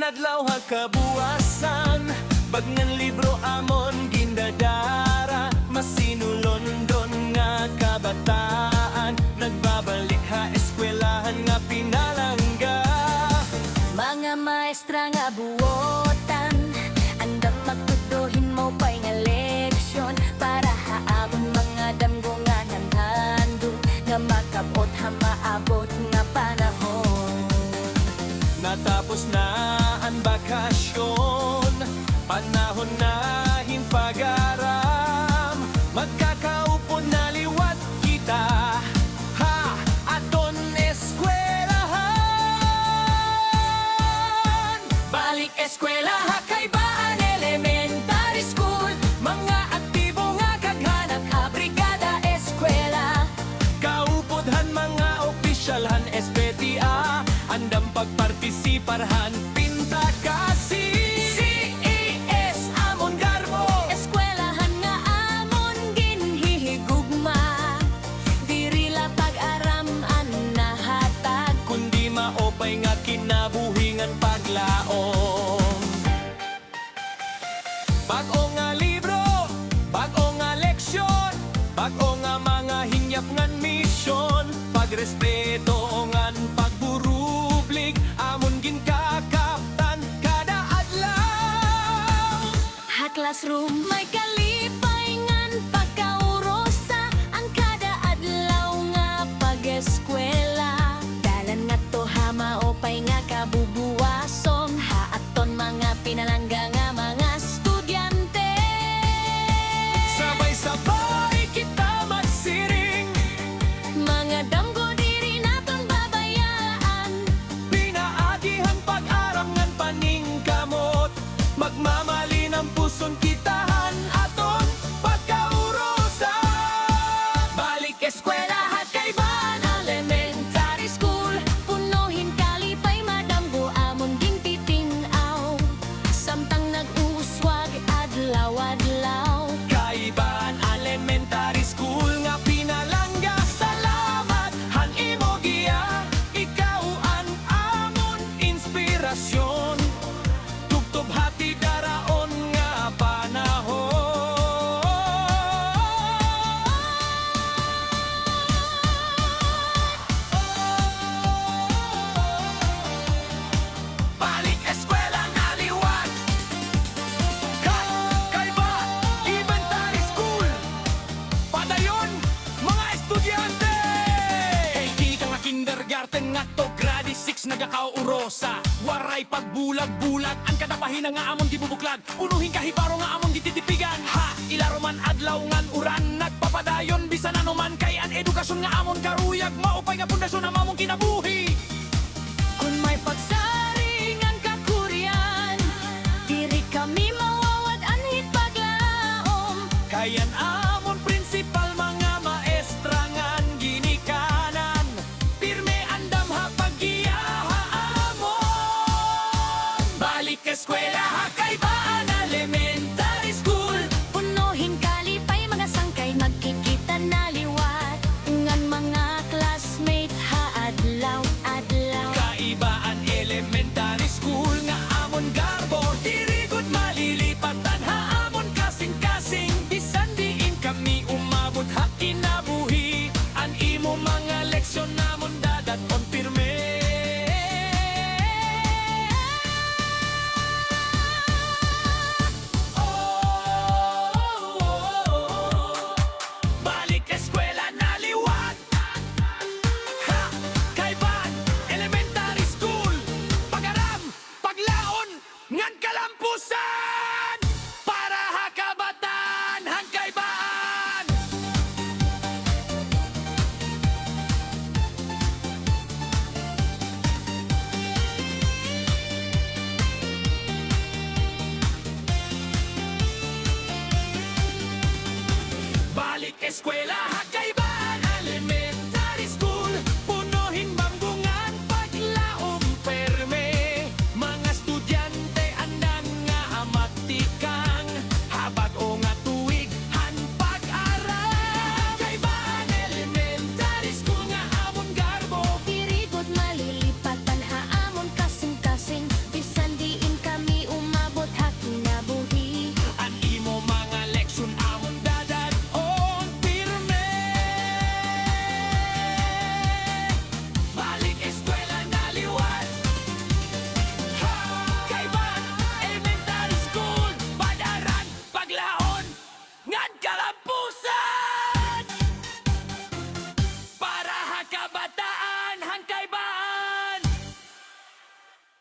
adlaw ha kabuwasan, bagnang libro amon gindadara, masinulondon nga kabataan, nagbabalik ha eskwelahan nga pinalangga. Mga maestra nga buotan, andam magtuduhin mo pa'y nga leksyon, para haamon mga damgo nga nandando, nga makabot ha maabot nga panahon. Natapos na ang bakasyon, panahon na hinpagaram, magkakaupo na liwat kita, ha, aton eskwelahan. Balik eskwela ha Kaybaan Elementary School, mga aktibo nga kaghanap ha brigada eskwela, kaupodhan mga opisyalhan SPTA, andam pagpartisiparhan pinta kasi CES amon garbo, Eskwelahan nga amon ginhihigugma, diri la pag-araman nahatag, kundi maopay nga kinabuhingan paglaom. Bag-o nga libro, bag-o nga leksyon, bag-o nga mga hingyap ngan misyon, pagrespeto ngan pagburublig, amon ginkakaptan kada adlaw. ha classroom may kalipay ngan pagkaurosa, ang kada adlaw nga pag-eskwela, dalan nga to ha maopay nga kabubuwason, ha aton mga pinalangga nga mga estudyante. Sabay-sabay kita magsiring, Mga damgo diri naton babayaan, pinaagihan pag-aram ngan paningkamot, magmamalin ang puson kitahan aton pagkaurosa. Balik eskwela ha Kaybaan Elementary School, punuhin kalipay madamgo amon gintiting-aw, samtang nag-uswag adlaw-adlaw. Kaybaan Elementary School nga pinalangga, salamat han imo giya, ikaw an amon inspirasyon, tubtob hati daraon nga panahon. Balik eskwela nga liwat, Kaybaan Elementary School, padayon mga estudyante. Hey, di ka nga kindergarten nga to grade 6 nagakaurosa, waray pagbulag-bulag, ang kadapahina nga amon gibubuklag, unuhin kahibaro nga amon gititipigan, ha, ilaro man adlaw ngan uran, nagpapadayon bisan ano man kay an edukasyon nga amon karuyag, maupay nga pundasyon ang amon kinabuhi. Kung may pagsaringan kakurian, diri kami mawawad anhit paglaom. Kayan amon principal mga maestra ngan ginikanan, pirme andam ha paggiya ha amon. Balik eskwela ha